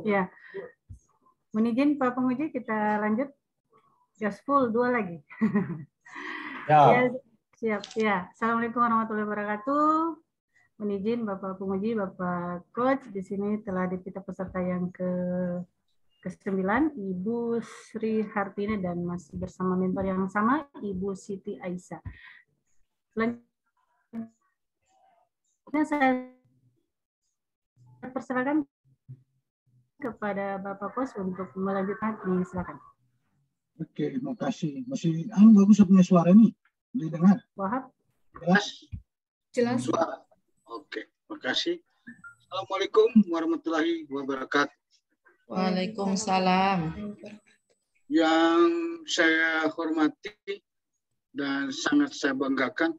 Ya. Mohon izin Pak Penguji, kita lanjut. Gas full 2 lagi. Ya, siap. Ya. Assalamualaikum warahmatullahi wabarakatuh. Mohon izin Bapak Penguji, Bapak Coach, di sini telah kita peserta yang ke-9, Ibu Sri Hartini, dan masih bersama mentor yang sama, Ibu Siti Aisyah. Selanjutnya saya persilakan kepada Bapak Coach untuk melanjutkan. Silakan. Oke, terima kasih. Masih bagus punya suara nih. Didengar? Wahab? Jelas. Suara. Oke, terima kasih. Assalamualaikum warahmatullahi wabarakatuh. Waalaikumsalam. Yang saya hormati dan sangat saya banggakan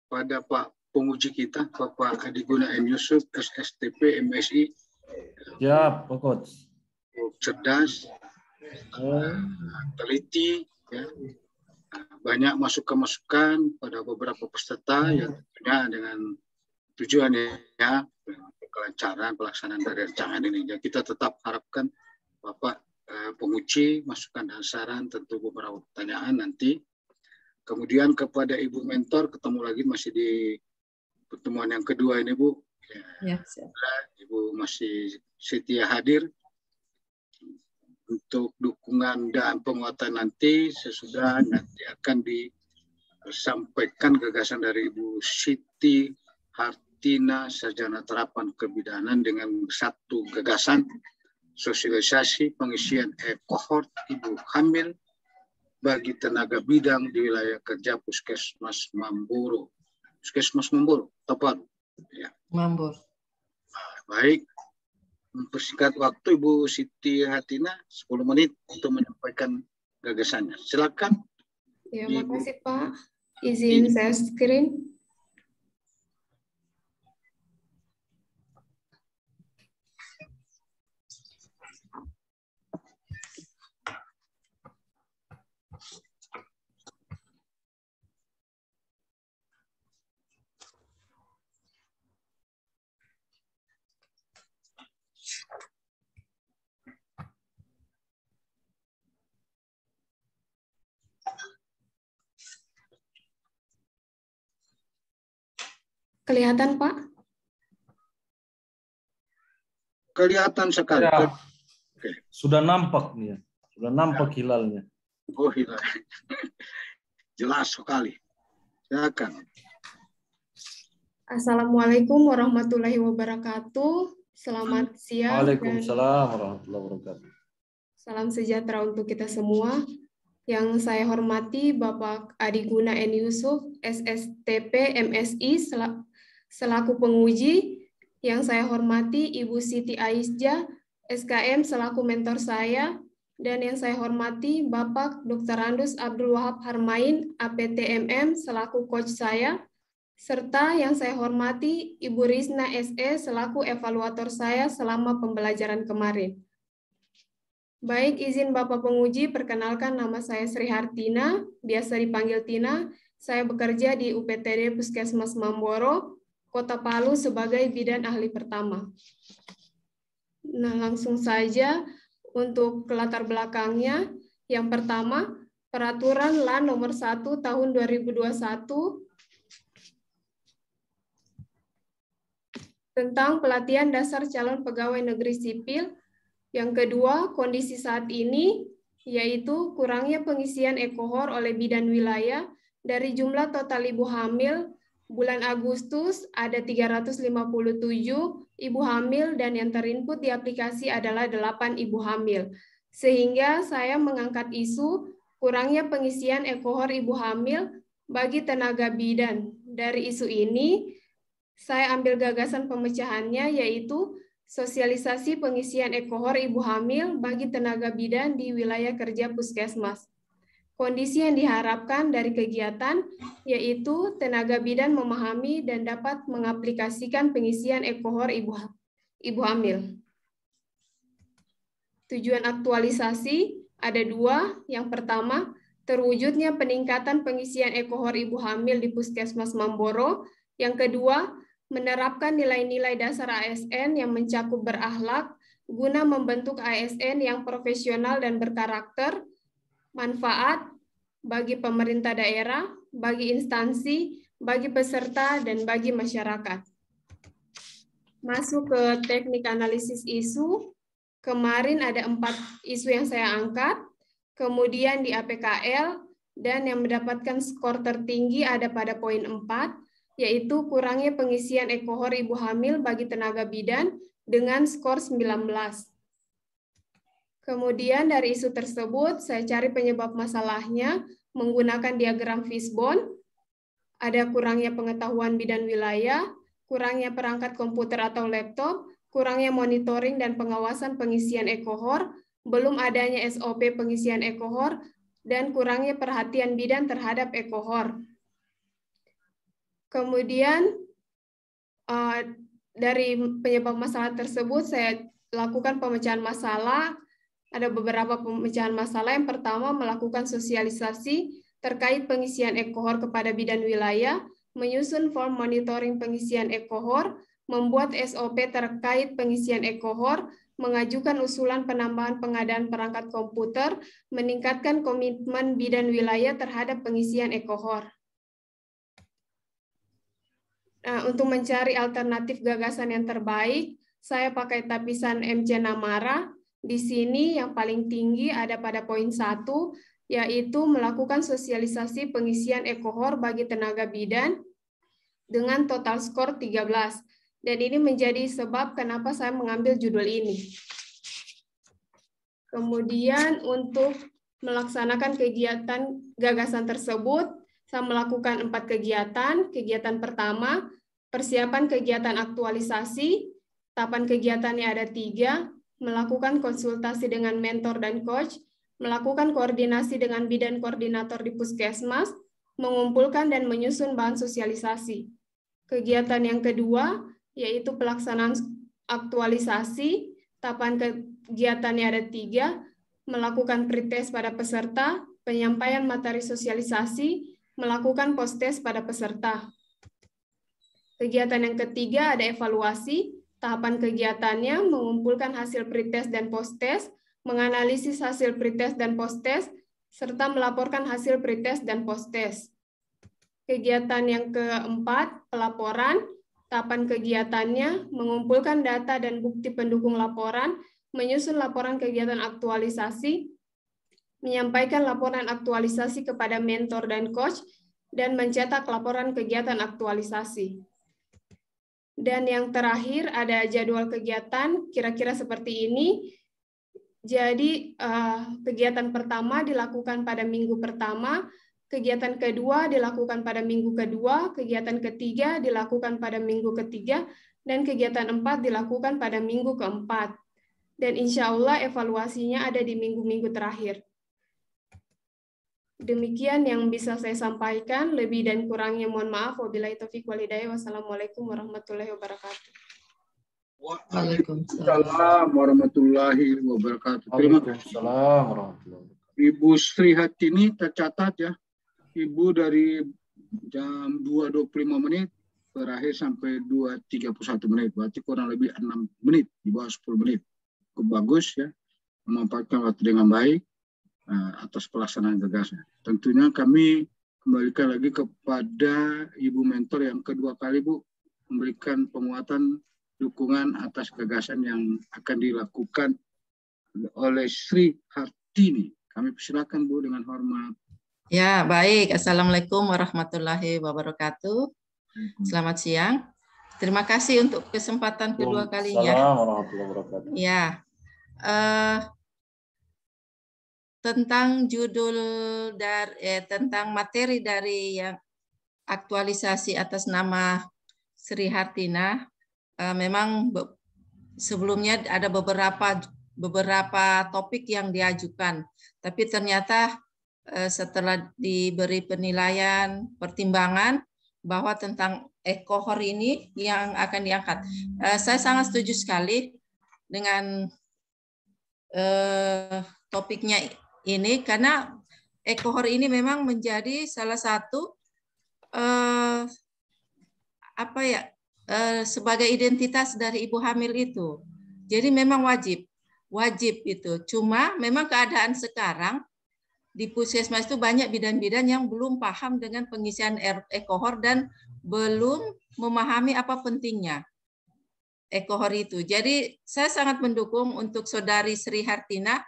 pada Pak Penguji kita, Bapak Adiguna N. Yusuf, SSTP, MSI. Ya, Pak Coach. Cerdas, teliti, ya. Banyak masukan-masukan pada beberapa peserta yang tentunya dengan tujuan ya kelancaran pelaksanaan dari rancangan ini. Ya, kita tetap harapkan Bapak Penguji masukan dan saran, tentu beberapa pertanyaan nanti. Kemudian kepada Ibu Mentor, ketemu lagi masih di pertemuan yang kedua ini, Bu. Ya, Ibu masih setia hadir untuk dukungan dan penguatan nanti. Sesudah nanti akan disampaikan gagasan dari Ibu Siti Hartina, Sarjana Terapan Kebidanan, dengan satu gagasan sosialisasi pengisian e-cohort ibu hamil bagi tenaga bidang di wilayah kerja Puskesmas Mamboro. Puskesmas Mamboro, tepat. Ya. Mambor. Baik, mempersingkat waktu Ibu Siti Hartina 10 menit untuk menyampaikan gagasannya. Silakan. Ya, makasih Pak. Izin saya screen. Kelihatan, Pak? Kelihatan sekali. Ya. Oke. Sudah nampak nih ya. Sudah nampak hilalnya. Oh, hilal. Jelas sekali. Silakan. Assalamualaikum warahmatullahi wabarakatuh. Selamat siang. Waalaikumsalam warahmatullahi wabarakatuh. Salam sejahtera untuk kita semua. Yang saya hormati Bapak Adiguna N. Yusuf, SSTP, MSI, selaku penguji. Yang saya hormati Ibu Siti Aisyah, SKM, selaku mentor saya. Dan yang saya hormati Bapak Dr. Andus Abdul Wahab Harmain, APTMM, selaku coach saya. Serta yang saya hormati Ibu Rizna SE, selaku evaluator saya selama pembelajaran kemarin. Baik, izin Bapak Penguji, perkenalkan nama saya Sri Hartina, biasa dipanggil Tina. Saya bekerja di UPTD Puskesmas Mamboro, Kota Palu sebagai bidan ahli pertama. Nah, langsung saja untuk latar belakangnya. Yang pertama, Peraturan LAN nomor 1 tahun 2021 tentang pelatihan dasar calon pegawai negeri sipil. Yang kedua, kondisi saat ini, yaitu kurangnya pengisian e-cohort oleh bidan wilayah. Dari jumlah total ibu hamil, bulan Agustus ada 357 ibu hamil, dan yang terinput di aplikasi adalah 8 ibu hamil. Sehingga saya mengangkat isu kurangnya pengisian e-cohort ibu hamil bagi tenaga bidan. Dari isu ini, saya ambil gagasan pemecahannya, yaitu sosialisasi pengisian e-cohort ibu hamil bagi tenaga bidan di wilayah kerja Puskesmas. Kondisi yang diharapkan dari kegiatan yaitu tenaga bidan memahami dan dapat mengaplikasikan pengisian e-cohort ibu hamil. Tujuan aktualisasi ada 2. Yang pertama, terwujudnya peningkatan pengisian e-cohort ibu hamil di Puskesmas Mamboro. Yang kedua, menerapkan nilai-nilai dasar ASN yang mencakup berakhlak guna membentuk ASN yang profesional dan berkarakter, manfaat bagi pemerintah daerah, bagi instansi, bagi peserta, dan bagi masyarakat. Masuk ke teknik analisis isu, kemarin ada 4 isu yang saya angkat, kemudian di APKL, dan yang mendapatkan skor tertinggi ada pada poin 4, yaitu kurangnya pengisian ekohor ibu hamil bagi tenaga bidan dengan skor 19. Kemudian dari isu tersebut, saya cari penyebab masalahnya menggunakan diagram fishbone. Ada kurangnya pengetahuan bidan wilayah, kurangnya perangkat komputer atau laptop, kurangnya monitoring dan pengawasan pengisian ekohor, belum adanya SOP pengisian ekohor, dan kurangnya perhatian bidan terhadap ekohor. Kemudian dari penyebab masalah tersebut, saya lakukan pemecahan masalah. Ada beberapa pemecahan masalah. Yang pertama, melakukan sosialisasi terkait pengisian ekohor kepada bidan wilayah, menyusun form monitoring pengisian ekohor, membuat SOP terkait pengisian ekohor, mengajukan usulan penambahan pengadaan perangkat komputer, meningkatkan komitmen bidan wilayah terhadap pengisian ekohor. Nah, untuk mencari alternatif gagasan yang terbaik, saya pakai tapisan MC Namara. Di sini yang paling tinggi ada pada poin 1, yaitu melakukan sosialisasi pengisian ekohor bagi tenaga bidan dengan total skor 13. Dan ini menjadi sebab kenapa saya mengambil judul ini. Kemudian untuk melaksanakan kegiatan gagasan tersebut, saya melakukan 4 kegiatan. Kegiatan pertama, persiapan kegiatan aktualisasi. Tahapan kegiatannya ada 3, melakukan konsultasi dengan mentor dan coach, melakukan koordinasi dengan bidan koordinator di puskesmas, mengumpulkan dan menyusun bahan sosialisasi. Kegiatan yang kedua, yaitu pelaksanaan aktualisasi. Tahapan kegiatannya ada 3, melakukan pretest pada peserta, penyampaian materi sosialisasi, melakukan post-test pada peserta. Kegiatan yang ketiga ada evaluasi. Tahapan kegiatannya mengumpulkan hasil pretest dan post-test, menganalisis hasil pretest dan post-test, serta melaporkan hasil pretest dan post-test. Kegiatan yang keempat, pelaporan. Tahapan kegiatannya mengumpulkan data dan bukti pendukung laporan, menyusun laporan kegiatan aktualisasi, menyampaikan laporan aktualisasi kepada mentor dan coach, dan mencetak laporan kegiatan aktualisasi. Dan yang terakhir ada jadwal kegiatan kira-kira seperti ini. Jadi kegiatan pertama dilakukan pada minggu pertama, kegiatan kedua dilakukan pada minggu kedua, kegiatan ketiga dilakukan pada minggu ketiga, dan kegiatan 4 dilakukan pada minggu keempat. Dan insya Allah evaluasinya ada di minggu-minggu terakhir. Demikian yang bisa saya sampaikan, lebih dan kurangnya mohon maaf. Wabillahi taufiq wal hidayah. Wassalamualaikum warahmatullahi wabarakatuh. Waalaikumsalam warahmatullahi wabarakatuh. Terima kasih. Ibu Sri Hatini tercatat ya. Ibu dari jam 2.25 menit berakhir sampai 2.31 menit. Berarti kurang lebih 6 menit, di bawah 10 menit. Cukup bagus ya. Memanfaatkan waktu dengan baik. Atas pelaksanaan gagasan. Tentunya kami kembalikan lagi kepada Ibu Mentor yang kedua kali Bu memberikan penguatan dukungan atas gagasan yang akan dilakukan oleh Sri Hartini. Kami persilakan Bu dengan hormat. Ya, baik. Assalamualaikum warahmatullahi wabarakatuh. Selamat siang. Terima kasih untuk kesempatan kedua kalinya. Assalamualaikum warahmatullahi wabarakatuh. Ya. Tentang judul tentang materi dari yang aktualisasi atas nama Sri Hartina, memang sebelumnya ada beberapa topik yang diajukan, tapi ternyata setelah diberi penilaian pertimbangan bahwa tentang ekohor ini yang akan diangkat, saya sangat setuju sekali dengan topiknya ini, karena ekohor ini memang menjadi salah satu sebagai identitas dari ibu hamil itu. Jadi memang wajib itu. Cuma memang keadaan sekarang di puskesmas itu banyak bidan-bidan yang belum paham dengan pengisian ekohor dan belum memahami apa pentingnya ekohor itu. Jadi saya sangat mendukung untuk Saudari Sri Hartina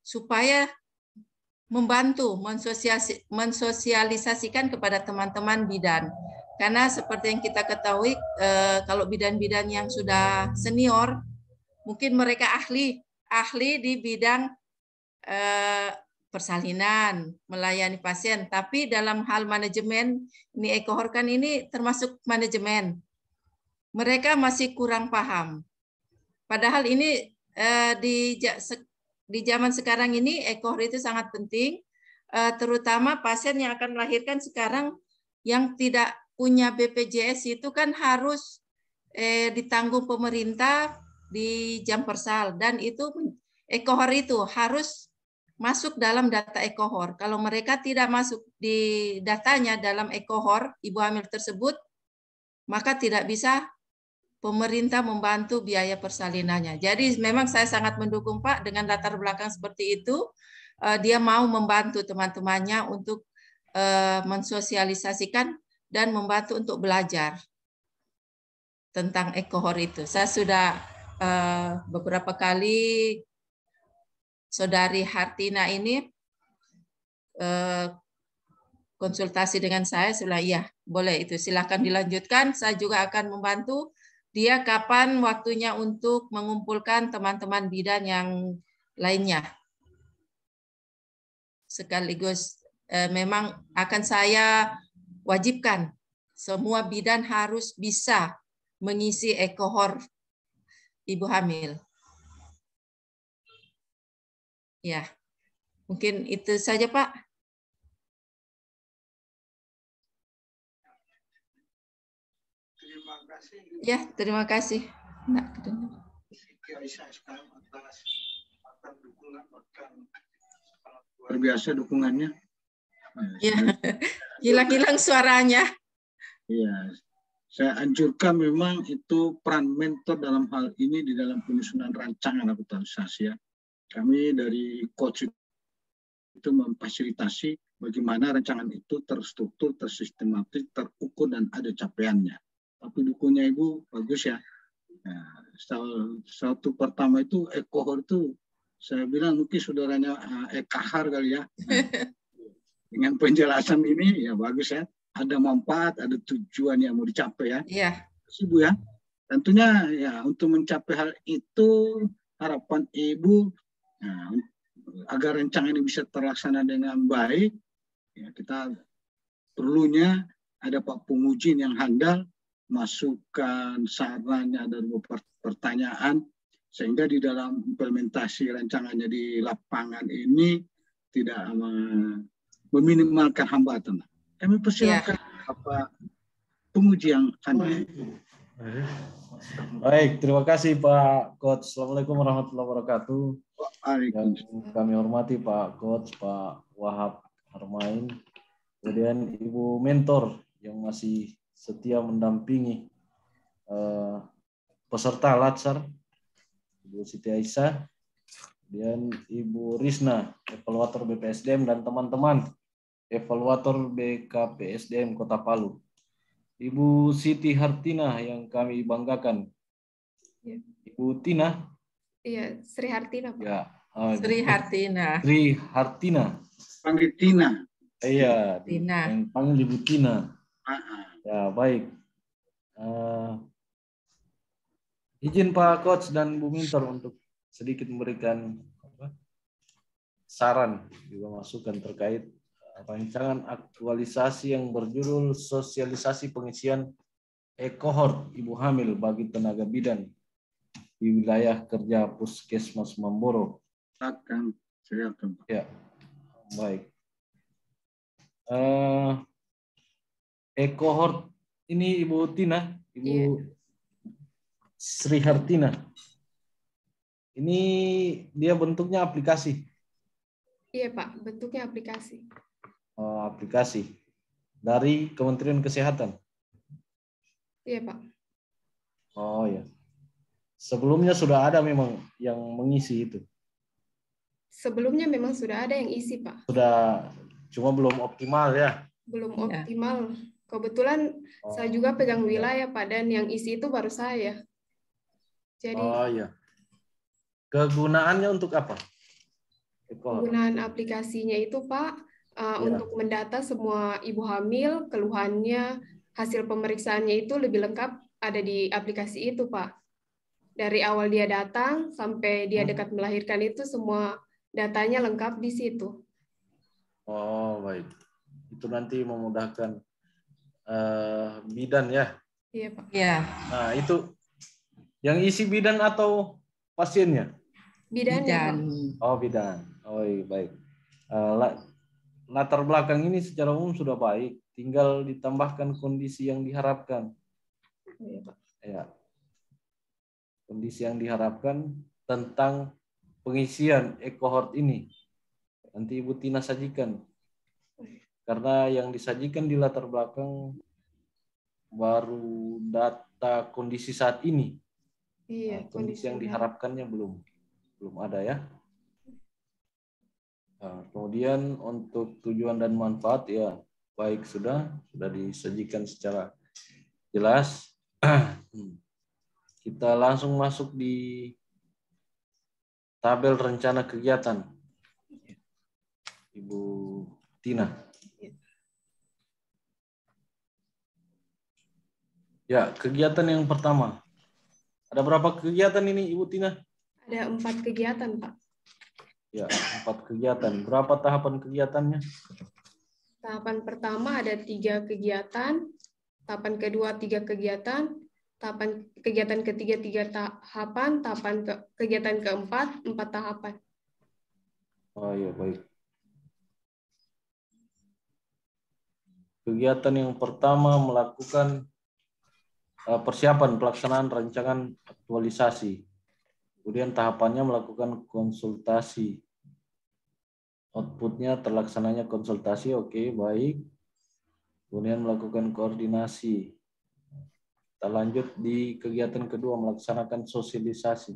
supaya membantu mensosialisasikan kepada teman-teman bidan. Karena seperti yang kita ketahui, kalau bidan-bidan yang sudah senior, mungkin mereka ahli di bidang persalinan, melayani pasien. Tapi dalam hal manajemen, ini ekohor kan ini termasuk manajemen. Mereka masih kurang paham. Padahal ini di zaman sekarang ini ekohor itu sangat penting, terutama pasien yang akan melahirkan sekarang yang tidak punya BPJS itu kan harus ditanggung pemerintah di jam persal, dan itu ekohor itu harus masuk dalam data ekohor. Kalau mereka tidak masuk di datanya dalam ekohor ibu hamil tersebut, maka tidak bisa pemerintah membantu biaya persalinannya. Jadi memang saya sangat mendukung Pak dengan latar belakang seperti itu. Dia mau membantu teman-temannya untuk mensosialisasikan dan membantu untuk belajar tentang ekohor itu. Saya sudah beberapa kali Saudari Hartina ini konsultasi dengan saya, ya boleh itu silakan dilanjutkan. Saya juga akan membantu dia kapan waktunya untuk mengumpulkan teman-teman bidan yang lainnya. Sekaligus memang akan saya wajibkan semua bidan harus bisa mengisi ekohor ibu hamil. Ya, mungkin itu saja Pak. Terima kasih. Ya, terima kasih. Luar biasa dukungannya. Ya, hilang-hilang suaranya. Iya, saya anjurkan memang itu peran mentor dalam hal ini di dalam penyusunan rancangan aktualisasi ya. Kami dari coach itu memfasilitasi bagaimana rancangan itu terstruktur, tersistematis, terukur dan ada capaiannya. Tapi dukunnya Ibu bagus ya. Nah, satu pertama itu ekohor itu saya bilang mungkin saudaranya ekahar kali ya. Nah, dengan penjelasan ini ya bagus ya. Ada manfaat, ada tujuan yang mau dicapai ya. Iya. Ibu ya. Tentunya ya untuk mencapai hal itu harapan Ibu agar rancangan ini bisa terlaksana dengan baik. Ya, kita perlunya ada Pak Penguji yang handal, masukan, sarannya dan pertanyaan sehingga di dalam implementasi rancangannya di lapangan ini tidak meminimalkan hambatan. Kami persilakan Pak Penguji yang handal. Baik, terima kasih Pak Coach. Assalamualaikum warahmatullahi wabarakatuh. Yang kami hormati Pak Coach, Pak Wahab Harmain, kemudian Ibu mentor yang masih setia mendampingi peserta Latsar, Ibu Siti Aisyah, kemudian Ibu Risna, evaluator BPSDM dan teman-teman evaluator BKPSDM Kota Palu. Ibu Siti Hartina yang kami banggakan. Ya. Ibu Tina. Iya, Sri Hartina, Pak. Ya. Sri Hartina. Sri Hartina. Panggil Tina. Iya, Tina. yang panggil Ibu Tina. Ya, baik. Izin Pak Coach dan Bu Mentor untuk sedikit memberikan saran juga masukan terkait rancangan aktualisasi yang berjudul sosialisasi pengisian ekohor ibu hamil bagi tenaga bidan di wilayah kerja Puskesmas Mamboro. Ya, baik. Ekohor ini Ibu Tina, Ibu Sri Hartina. Ini dia bentuknya aplikasi. Iya Pak, bentuknya aplikasi. Aplikasi dari Kementerian Kesehatan. Iya, Pak. Oh ya. Sebelumnya sudah ada memang yang mengisi itu. Sebelumnya memang sudah ada yang isi, Pak. Sudah, cuma belum optimal ya. Belum Ya. optimal. Kebetulan saya juga pegang wilayah, Pak, dan yang isi itu baru saya. Jadi Oh ya. Kegunaannya untuk apa? penggunaan aplikasinya itu, Pak, untuk mendata semua ibu hamil, keluhannya, hasil pemeriksaannya itu lebih lengkap ada di aplikasi itu, Pak. Dari awal dia datang sampai dia dekat melahirkan itu semua datanya lengkap di situ. Oh, baik. Itu nanti memudahkan bidan ya. Iya, Pak. Ya. Nah, itu yang isi bidan atau pasiennya? Bidannya, Pak. Oh, bidan. Oh, iya, baik. Latar belakang ini secara umum sudah baik. Tinggal ditambahkan kondisi yang diharapkan. Iya, Pak. Ya. Kondisi yang diharapkan tentang pengisian e-cohort ini. Nanti Ibu Tina sajikan. Karena yang disajikan di latar belakang baru data kondisi saat ini. Iya, Nah, kondisi yang diharapkannya belum ada ya. Nah, kemudian untuk tujuan dan manfaat ya baik sudah disajikan secara jelas. Kita langsung masuk di tabel rencana kegiatan. Ibu Tina. Ya, kegiatan yang pertama. Ada berapa kegiatan ini, Ibu Tina? Ada 4 kegiatan, Pak. Ya, 4 kegiatan. Berapa tahapan kegiatannya? Tahapan pertama ada 3 kegiatan, tahapan kedua 3 kegiatan, tahapan kegiatan ketiga 3 tahapan, kegiatan keempat 4 tahapan. Oh iya, baik. Kegiatan yang pertama melakukan persiapan pelaksanaan rancangan aktualisasi. Kemudian tahapannya melakukan konsultasi. Outputnya terlaksananya konsultasi, oke, baik. Kemudian melakukan koordinasi. Kita lanjut di kegiatan kedua, melaksanakan sosialisasi.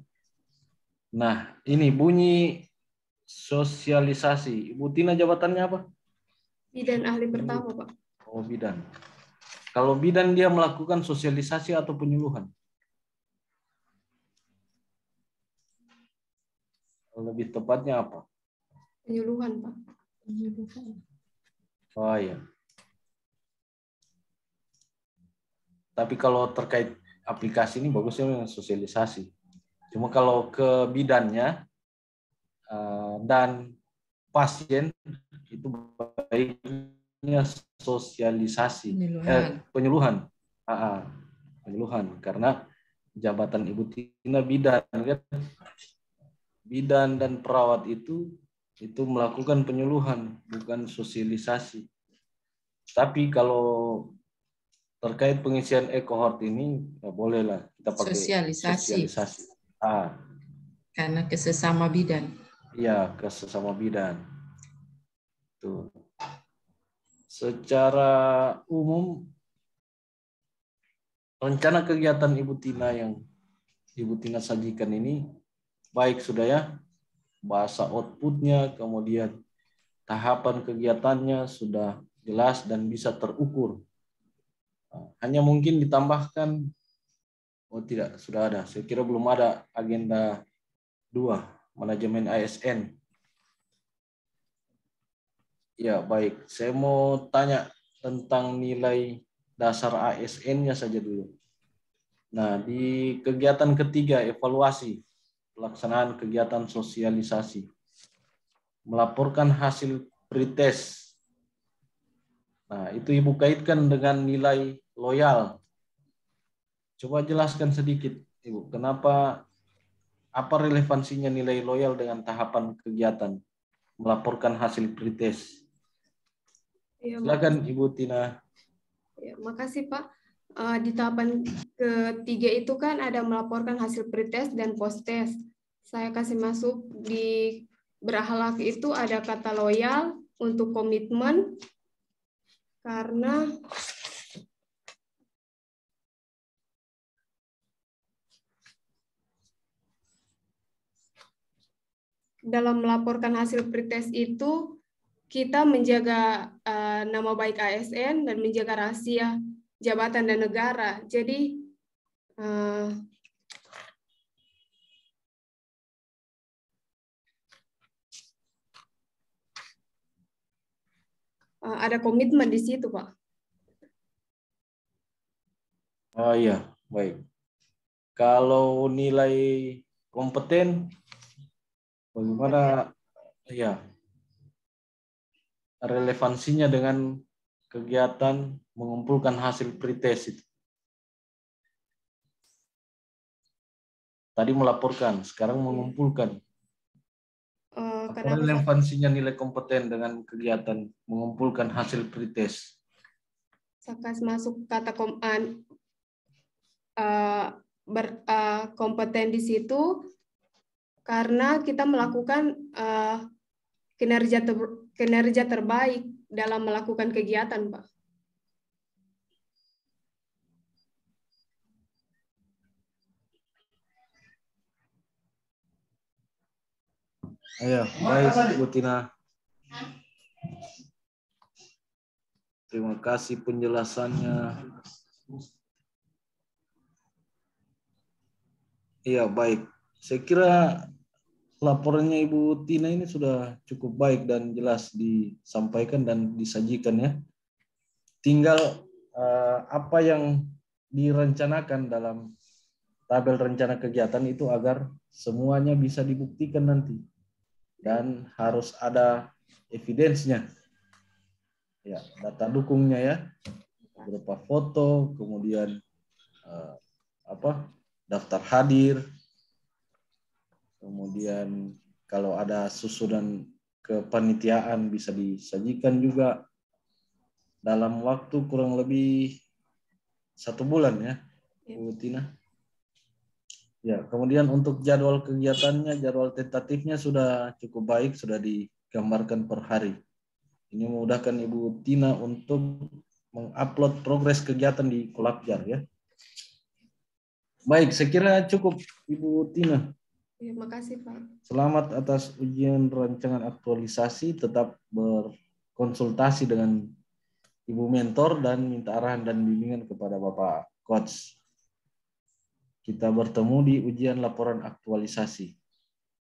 Nah, ini bunyi sosialisasi. Ibu Tina jabatannya apa? Bidan ahli pertama, Pak. Oh, bidan. Kalau bidan dia melakukan sosialisasi atau penyuluhan? Lebih tepatnya apa? Penyuluhan, Pak. Oh iya. Tapi kalau terkait aplikasi ini bagusnya memang sosialisasi. Cuma kalau ke bidannya dan pasien itu baiknya sosialisasi, penyuluhan. Penyuluhan karena jabatan Ibu Tina bidan kan. Bidan dan perawat itu melakukan penyuluhan bukan sosialisasi. Tapi kalau terkait pengisian e-cohort ini ya bolehlah kita pakai sosialisasi. Karena ke sesama bidan. Iya, ke sesama bidan. Tuh. Secara umum rencana kegiatan Ibu Tina yang Ibu Tina sajikan ini baik sudah ya. Bahasa outputnya, kemudian tahapan kegiatannya sudah jelas dan bisa terukur. Hanya mungkin ditambahkan, oh tidak, sudah ada. Saya kira belum ada agenda 2, manajemen ASN. Ya baik, saya mau tanya tentang nilai dasar ASN-nya saja dulu. Nah, di kegiatan ketiga, evaluasi pelaksanaan kegiatan sosialisasi. Melaporkan hasil pretest. Nah, itu Ibu kaitkan dengan nilai loyal. Coba jelaskan sedikit, Ibu, apa relevansinya nilai loyal dengan tahapan kegiatan melaporkan hasil pretest? Ya, silakan Ibu Tina. Ya, makasih Pak. Di tahapan ketiga itu kan ada melaporkan hasil pretest dan post-test. Saya kasih masuk di berakhlak itu ada kata loyal untuk komitmen, karena dalam melaporkan hasil pretest itu kita menjaga nama baik ASN dan menjaga rahasia jabatan dan negara. Jadi ada komitmen di situ, Pak. Oh iya, baik. Kalau nilai kompeten, bagaimana ya relevansinya dengan kegiatan mengumpulkan hasil pretest itu? Tadi melaporkan, sekarang mengumpulkan. Apa relevansinya nilai kompeten dengan kegiatan mengumpulkan hasil pretest? Sakas masuk kata kompeten di situ karena kita melakukan kinerja terbaik dalam melakukan kegiatan, Pak. Ayo, baik Bu Tina. Terima kasih penjelasannya. Iya, baik. Saya kira laporannya Ibu Tina ini sudah cukup baik dan jelas disampaikan dan disajikan ya. Tinggal apa yang direncanakan dalam tabel rencana kegiatan itu agar semuanya bisa dibuktikan nanti. Dan harus ada evidence-nya. Ya, data dukungnya ya. Berupa foto, kemudian daftar hadir. Kemudian kalau ada susunan kepanitiaan bisa disajikan juga dalam waktu kurang lebih 1 bulan ya, Bu Tina. Ya, kemudian untuk jadwal kegiatannya, jadwal tentatifnya sudah cukup baik, sudah digambarkan per hari. Ini memudahkan Ibu Tina untuk mengupload progres kegiatan di Kolakjar ya. Baik, saya kira cukup Ibu Tina. Terima kasih, Pak. Selamat atas ujian rancangan aktualisasi, tetap berkonsultasi dengan Ibu mentor dan minta arahan dan bimbingan kepada Bapak Coach. Kita bertemu di ujian laporan aktualisasi.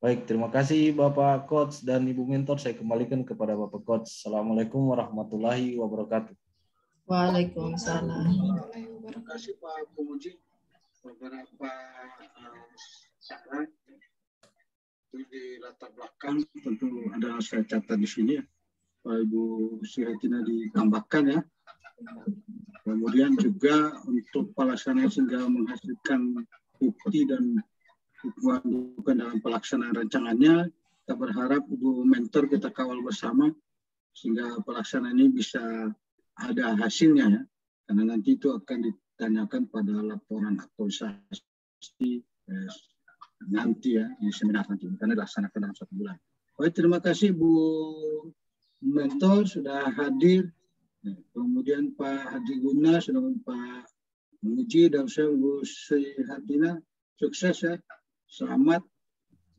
Baik, terima kasih Bapak Coach dan Ibu mentor. Saya kembalikan kepada Bapak Coach. Assalamualaikum warahmatullahi wabarakatuh. Waalaikumsalam. Terima kasih Pak Pemuji. Beberapa syarat itu di latar belakang tentu ada saya catat di sini ya. Pak Ibu Siratina ditambahkan ya. Kemudian juga untuk pelaksanaan sehingga menghasilkan bukti dan dukungan dalam pelaksanaan rancangannya, kita berharap Ibu mentor kita kawal bersama sehingga pelaksanaan ini bisa ada hasilnya ya, karena nanti itu akan ditanyakan pada laporan aktualisasi nanti ya di seminar nanti karena dilaksanakan dalam 1 bulan. Baik, terima kasih Bu mentor sudah hadir. Kemudian Pak Adi Guna, sudah Pak Muji dan saya Bu Srihatina, sukses ya, selamat.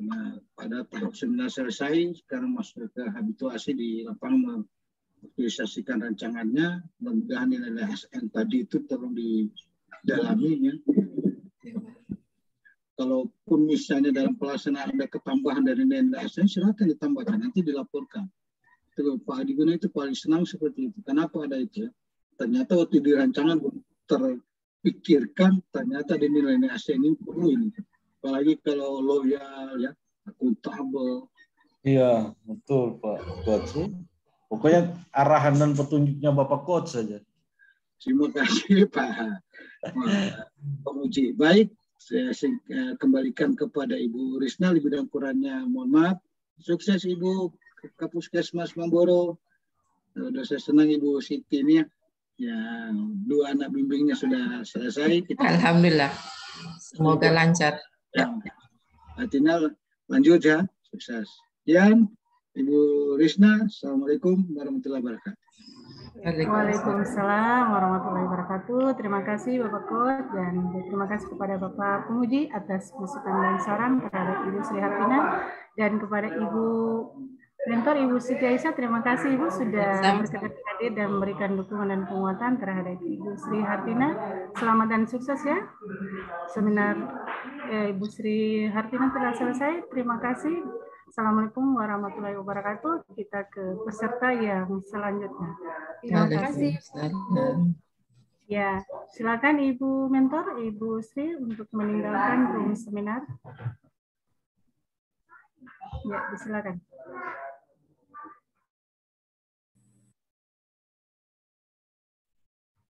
Nah, pada tahap seminar selesai, sekarang masuk ke habituasi di lapangan mengaktualisasikan rancangannya. Mudah-mudahan nilai ASN tadi itu tolong didalami ya. Kalaupun misalnya dalam pelaksanaan ada ketambahan dari nilai ASN, silakan ditambahkan, nanti dilaporkan. Pak Adi Guna itu paling senang seperti itu. Kenapa ada itu? Ternyata waktu di rancangan terpikirkan, ternyata di nilai ASN ini perlu ini. Apalagi kalau loyal, ya, akuntabel. Iya, betul Pak Coach. Pokoknya arahan dan petunjuknya Bapak Coach saja. Terima kasih Pak Pemuji. Baik, saya kembalikan kepada Ibu Risna, lebih dan kurangnya mohon maaf. Sukses Ibu Kapuskesmas Mamboro. Sudah saya senang Ibu Siti ini ya, 2 anak bimbingnya sudah selesai. Alhamdulillah. Semoga lancar. Ya. Artinya lanjut ya, sukses. Ibu Risna, Assalamualaikum warahmatullahi wabarakatuh. Waalaikumsalam warahmatullahi wabarakatuh. Terima kasih Bapak Kot dan terima kasih kepada Bapak Penguji atas masukan dan saran terhadap Ibu Sri Hartina dan kepada Ibu Mentor Ibu Siti Aisyah. Terima kasih Ibu sudah berkenan hadir dan memberikan dukungan dan penguatan terhadap Ibu Sri Hartina. Selamat dan sukses ya. Seminar Ibu Sri Hartina telah selesai. Terima kasih. Assalamualaikum warahmatullahi wabarakatuh. Kita ke peserta yang selanjutnya. Terima kasih. Ya, silakan Ibu Mentor, Ibu Sri untuk meninggalkan room seminar. Ya, silakan.